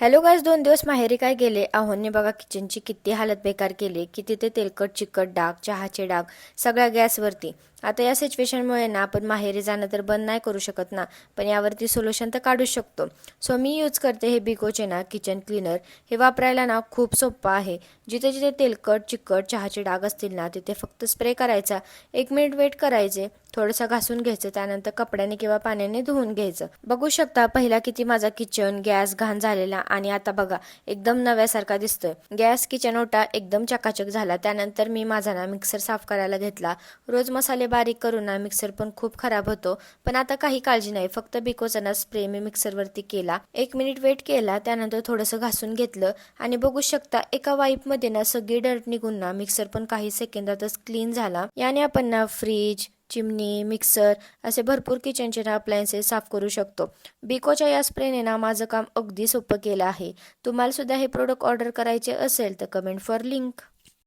Hello guys, 2 दिवस माहेरी काय गेले. आहोंनी बघा किचनची किती हालत बेकार केली. किती ते तेलकट चिकट डाग, चहाचे डाग सगळ्या गॅसवरती. आता या सिच्युएशनमुळे ना आपण माहेरी जाणं तर बंद नाही करू शकत ना, पण यावरती सोल्युशन तर काढू शकतो. सो मी यूज करते हे बिकोचे ना किचन क्लीनर. हे वापरायला ना खूप सोपं आहे. जिथे जिथे तेलकट चिकट चहाचे डाग असतील ना तिथे फक्त स्प्रे करायचा, 1 मिनिट वेट करायचे, थोडंसं घासून घ्यायचं, त्यानंतर कपड्याने किंवा पाण्याने धुवून घ्यायचं. बघू शकता पहिला किती माझा किचन गॅस घाण झालेला आणि आता बघा एकदम नव्यासारखा दिसतोय. गॅस किचन ओटा एकदम चकाचक झाला. त्यानंतर मी माझा ना मिक्सर साफ करायला घेतला. रोज मसाले बारीक करून ना मिक्सर पण खूप खराब होतो, पण आता काही काळजी नाही. फक्त बिकोचा ना स्प्रे मी मिक्सरवरती केला, 1 मिनिट वेट केला, त्यानंतर थोडंसं घासून घेतलं आणि बघू शकता एका वाईप मध्ये ना सगळी डर्ट निघून ना मिक्सर पण काही सेकंदातच क्लीन झाला. याने आपण ना फ्रीज, चिमणी, मिक्सर असे भरपूर किचनचे ना अप्लायन्सेस साफ करू शकतो. बिकोच्या या स्प्रेने ना माझं काम अगदी सोपं केलं आहे. तुम्हाला सुद्धा हे प्रोडक्ट ऑर्डर करायचे असेल तर कमेंट फॉर लिंक.